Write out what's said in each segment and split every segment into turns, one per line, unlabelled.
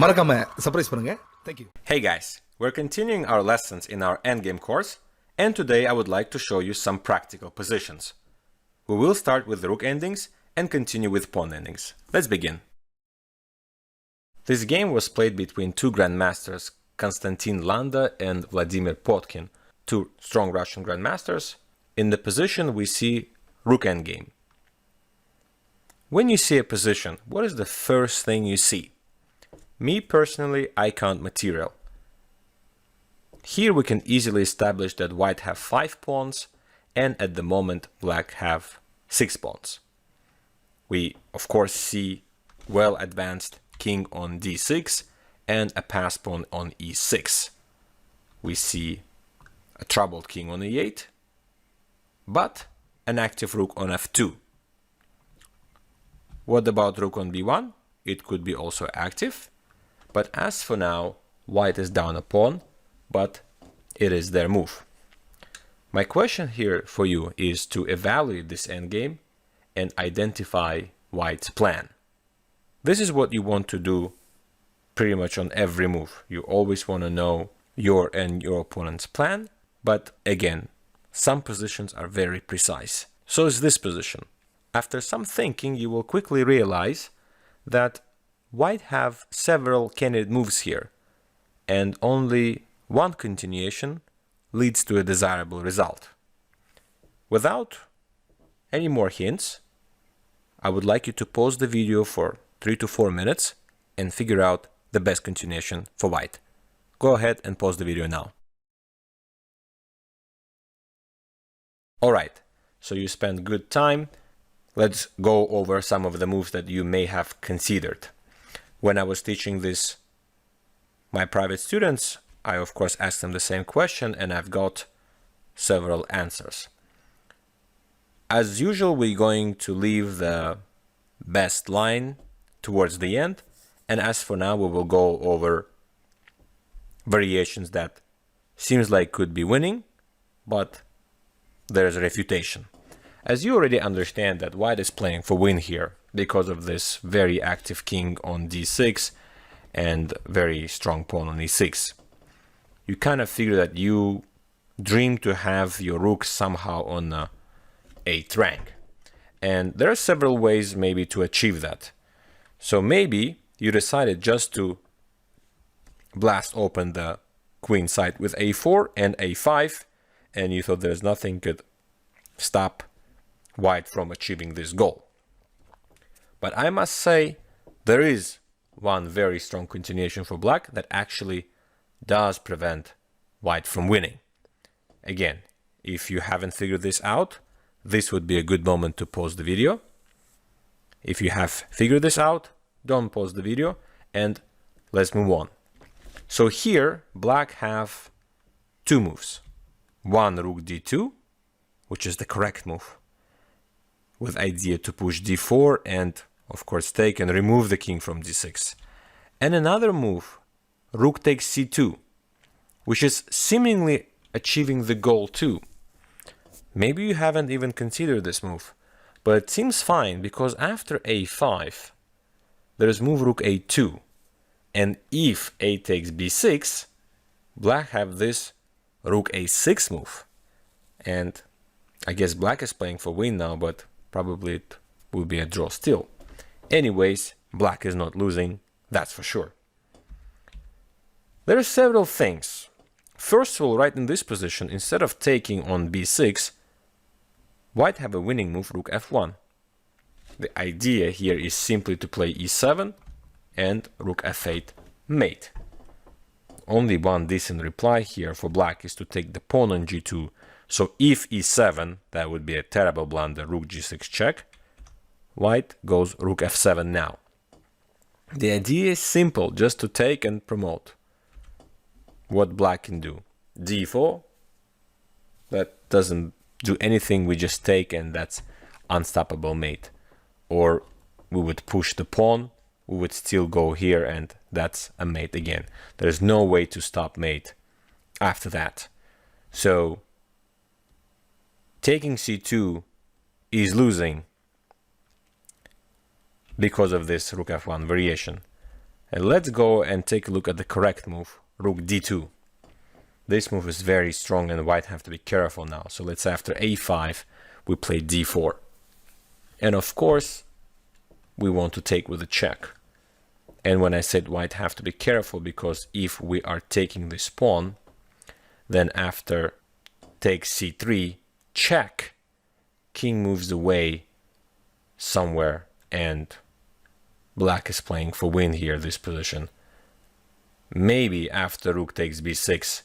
மறக்காம சர்ப்ரைஸ் பண்ணுங்க. Thank you.
Hey guys, we're continuing our lessons in our Endgame course, and today I would like to show you some practical positions. We will start with the rook endings and continue with pawn endings. Let's begin. This game was played between two grandmasters, Konstantin Landa and Vladimir Potkin, two strong Russian grandmasters. In the position we see rook endgame. When you see a position, what is the first thing you see? Me personally, I count material. Here we can easily establish that white have 5 pawns and at the moment black have 6 pawns. We of course see well advanced king on d6 and a pass pawn on e6. We see a troubled king on e8, but an active rook on f2. What about rook on b1? It could be also active. But as for now, white is down a pawn, but it is their move. My question here for you is to evaluate this endgame and identify white's plan. This is what you want to do pretty much on every move. You always want to know your and your opponent's plan, but again, some positions are very precise. So is this position. After some thinking, you will quickly realize that white have several candidate moves here, and only one continuation leads to a desirable result. Without any more hints, I would like you to pause the video for 3 to 4 minutes and figure out the best continuation for white. Go ahead and pause the video now. Alright, so you spent good time. Let's go over some of the moves that you may have considered. When I was teaching this, my private students, I of course asked them the same question and I've got several answers. As usual, we're going to leave the best line towards the end, and as for now, we will go over variations that seems like could be winning, but there's a refutation. As you already understand that white is playing for win here because of this very active king on d6 and very strong pawn on e6. You kind of figure that you dream to have your rook somehow on 8th rank. And there are several ways maybe to achieve that. So maybe you decided just to blast open the queen side with a4 and a5, and you thought there's nothing could stop white from achieving this goal. But I must say there is one very strong continuation for black that actually does prevent white from winning. Again, if you haven't figured this out, this would be a good moment to pause the video. If you have figured this out, don't pause the video and let's move on. So here black have 2 moves. One, rook d2, which is the correct move, with idea to push d4 and of course take and remove the king from d6. And another move, rook takes c2, which is seemingly achieving the goal too. Maybe you haven't even considered this move, but it seems fine because after a5 there is move rook a2, and if a takes b6, black have this rook a6 move, and I guess black is playing for win now, but probably it will be a draw still. Anyways, black is not losing, that's for sure. There are several things. First of all, right in this position, instead of taking on b6, white have a winning move, rook f1. The idea here is simply to play e7 and rook f8 mate. Only one decent reply here for black is to take the pawn on g2. So if e7, that would be a terrible blunder, rook g6 check. White goes rook f7 now. The idea is simple, just to take and promote what black can do. d4, that doesn't do anything, we just take and that's unstoppable mate. Or we would push the pawn, we would still go here and that's a mate again. There is no way to stop mate after that. So taking c2 is losing because of this rook f1 variation. And let's go and take a look at the correct move, rook d2. This move is very strong and white have to be careful now. So let's say after a5, we play d4. And of course, we want to take with a check. And when I said white have to be careful, because if we are taking this pawn, then after take c3, check, king moves away somewhere, and black is playing for win here, this position. Maybe after rook takes b6,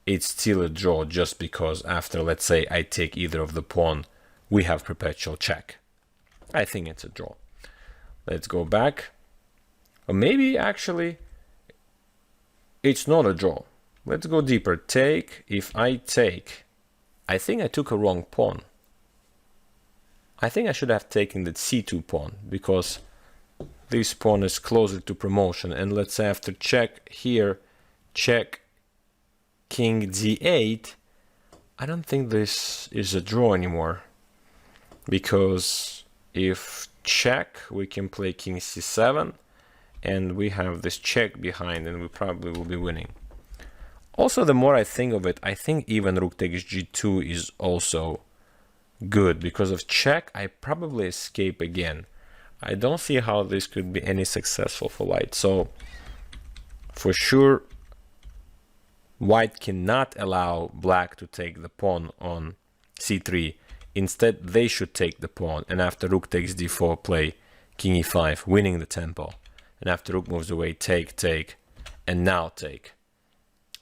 it's still a draw, just because after, let's say, I take either of the pawn, we have perpetual check. I think it's a draw. Let's go back. Or maybe actually it's not a draw. Let's go deeper. Take. If I take, I think I took a wrong pawn. I think I should have taken the c2 pawn, because this pawn is closer to promotion. And let's say after check here, check, king d8, I don't think this is a draw anymore, because if check, we can play king c7, and we have this check behind, and we probably will be winning. Also, the more I think of it, I think even rook takes g2 is also good. Because of check, I probably escape again. I don't see how this could be any successful for white. So for sure, white cannot allow black to take the pawn on c3. Instead, they should take the pawn, and after rook takes d4, play king e5, winning the tempo. And after rook moves away, take, take, and now take.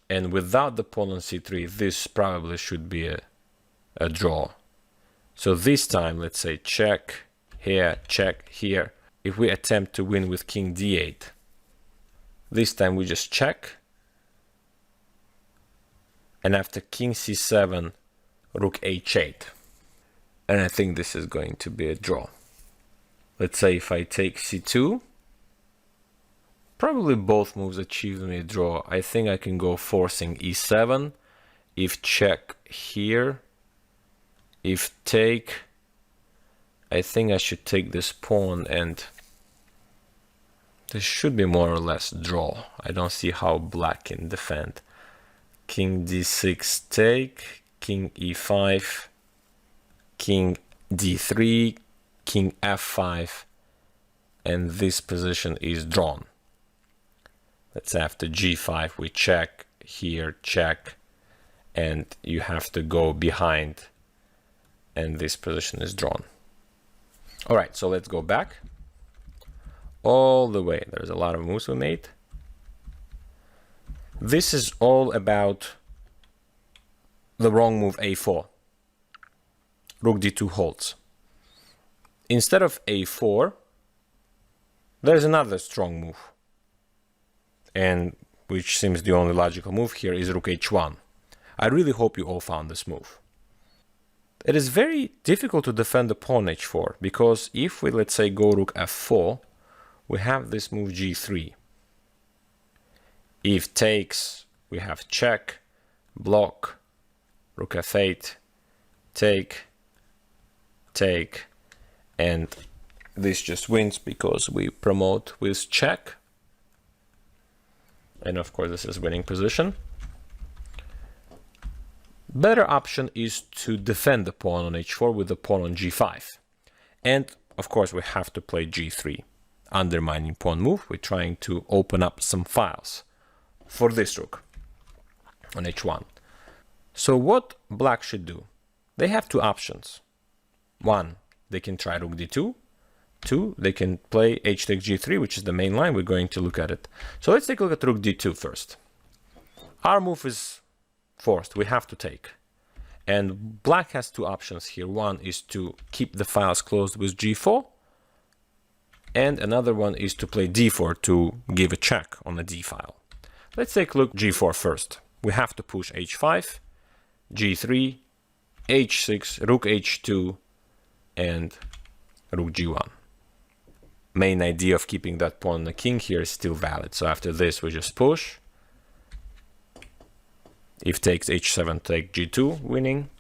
And without the pawn on c3, this probably should be a draw. So this time, let's say check here, check here. If we attempt to win with king d8, this time we just check. And after king c7, rook h8. And I think this is going to be a draw. Let's say if I take c2, probably both moves achieve me a draw. I think I can go forcing e7. If check here, if take, I think I should take this pawn, and this should be more or less draw. I don't see how black can defend. King d6 take, king e5, king d3, king f5, and this position is drawn. Let's say after g5 we check, here check, and you have to go behind, and this position is drawn. All right, so let's go back all the way. There's a lot of moves we made. This is all about the wrong move a4. Rook d2 holds. Instead of a4, there's another strong move, and which seems the only logical move here is rook h1. I really hope you all found this move. It is very difficult to defend the pawn h4, because if we, let's say, go rook f4, we have this move g3. If takes, we have check, block, rook f8, take, take, and this just wins because we promote with check. And of course, this is winning position. Better option is to defend the pawn on h4 with the pawn on g5. And of course, we have to play g3. Undermining pawn move. We're trying to open up some files for this rook on h1. So what black should do? They have two options. One, they can try rook d2. Two, they can play h takes g3, which is the main line. We're going to look at it. So let's take a look at rook d2 first. Our move is forced. We have to take. And black has two options here. One is to keep the files closed with g4. And another one is to play d4 to give a check on the d file. Let's take a look g4 first. We have to push h5, g3, h6, rook h2, and rook g1. Main idea of keeping that pawn on the king here is still valid. So after this, we just push. If takes h7, take g2, winning.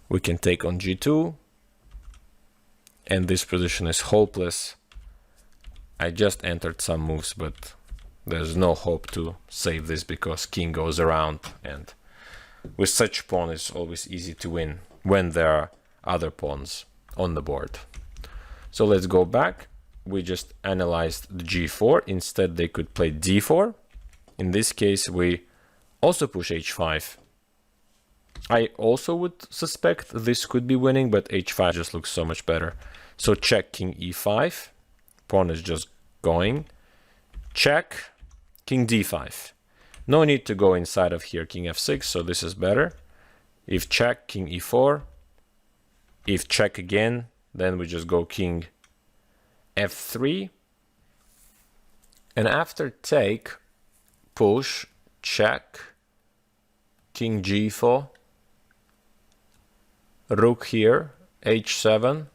We can take on g2. And this position is hopeless. I just entered some moves, but there's no hope to save this because king goes around, and with such pawn it's always easy to win when there are other pawns on the board. So let's go back. We just analyzed the g4. Instead they could play d4. In this case we also push h5. I also would suspect this could be winning, but h5 just looks so much better. So check king e5. Pawn is just going. Check king d5. No need to go inside of here, king f6, so this is better. If check, king e4. If check again, then we just go king f3. And after take, push, check, king g4, rook here, h7,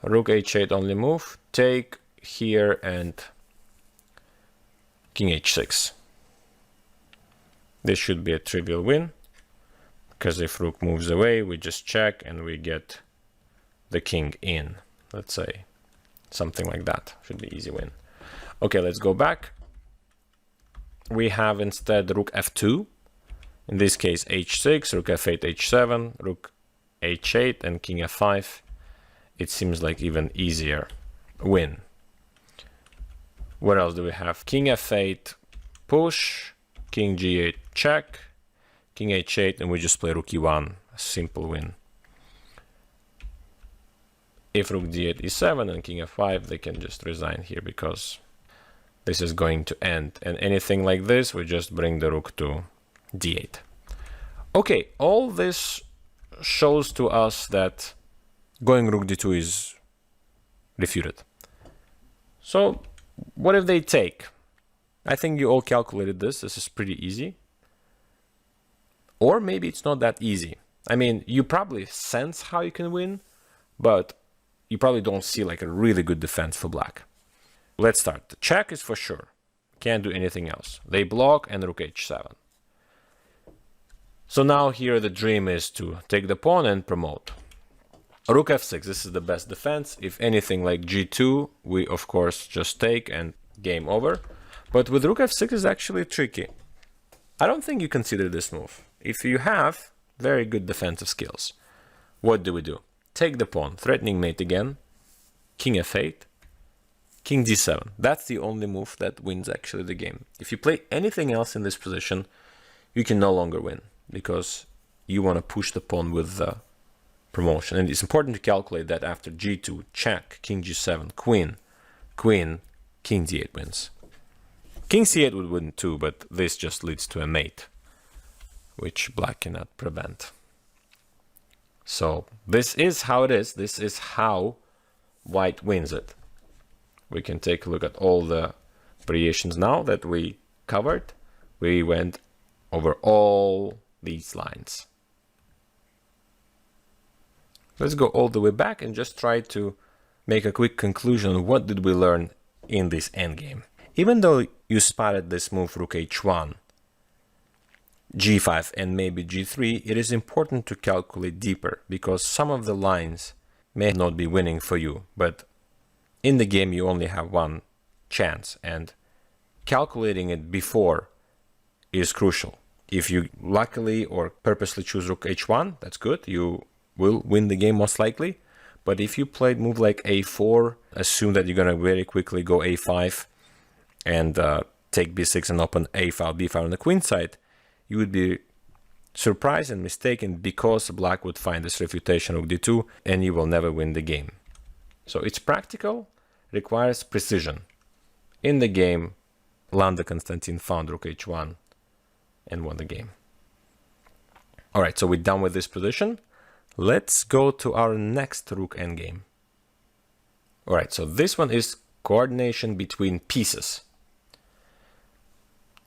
rook h8 only move, take here and king h6. This should be a trivial win, because if rook moves away, we just check and we get the king in, let's say. Something like that. Should be easy win. Okay, let's go back. We have instead rook f2. In this case, h6, rook f8, h7, rook h8, and king f5. It seems like even easier win. What else do we have? King f8, push, king g8, check, king h8, and we just play rook e1, a simple win. If rook d8, e7, and king f5, they can just resign here because this is going to end. And anything like this, we just bring the rook to d8. Okay, all this shows to us that going rook d2 is refuted. So what if they take? I think you all calculated this. This is pretty easy. Or maybe it's not that easy. I mean, you probably sense how you can win, but you probably don't see like a really good defense for black. Let's start. The check is for sure. Can't do anything else. They block and rook h7. So now here the dream is to take the pawn and promote. Rook f6, this is the best defense. If anything like g2, we of course just take and game over. But with rook f6 is actually tricky. I don't think you consider this move. If you have very good defensive skills, what do we do? Take the pawn, threatening mate again, king f8, king d7. That's the only move that wins actually the game. If you play anything else in this position, you can no longer win because you want to push the pawn with the promotion. And it's important to calculate that after g2, check, king g7, queen, queen, king d8 wins. King c8 would win too, but this just leads to a mate, which black cannot prevent. So this is how it is. This is how white wins it. We can take a look at all the variations now that we covered. We went over all these lines. Let's go all the way back and just try to make a quick conclusion on what did we learn in this endgame. Even though you spotted this move rook h1, g5 and maybe g3, it is important to calculate deeper because some of the lines may not be winning for you, but in the game you only have one chance and calculating it before is crucial. If you luckily or purposely choose rook h1, that's good, you will win the game most likely. But if you played move like a4, assume that you're gonna very quickly go a5 and take b6 and open a file, b file on the queen side, you would be surprised and mistaken because black would find this refutation rook d2 and you will never win the game. So it's practical, requires precision. In the game, Landa Konstantin found rook h1 and won the game. All right, so we're done with this position. Let's go to our next rook endgame. All right, so this one is coordination between pieces.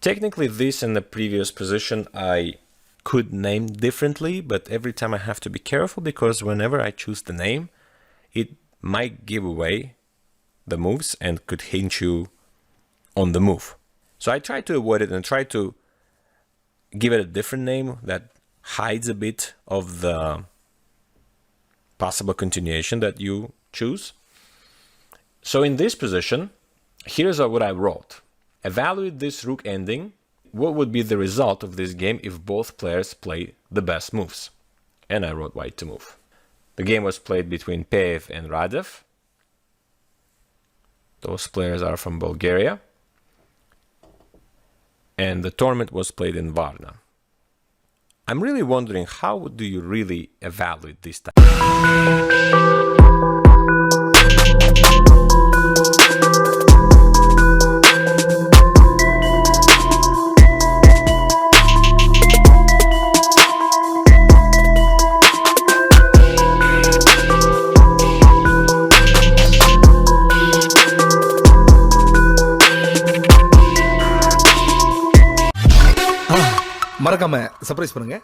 Technically, this and the previous position I could name differently, but every time I have to be careful because whenever I choose the name, it might give away the moves and could hint you on the move. So I try to avoid it and try to give it a different name that hides a bit of the possible continuation that you choose. So in this position, Here's what I wrote. Evaluate this rook ending. What would be the result of this game if both players play the best moves? And I wrote white to move. The game was played between Peev and Radev. Those players are from Bulgaria. And the tournament was played in Varna. I'm really wondering, how do you really evaluate this type?
மறக்காம surprise பண்ணுங்க.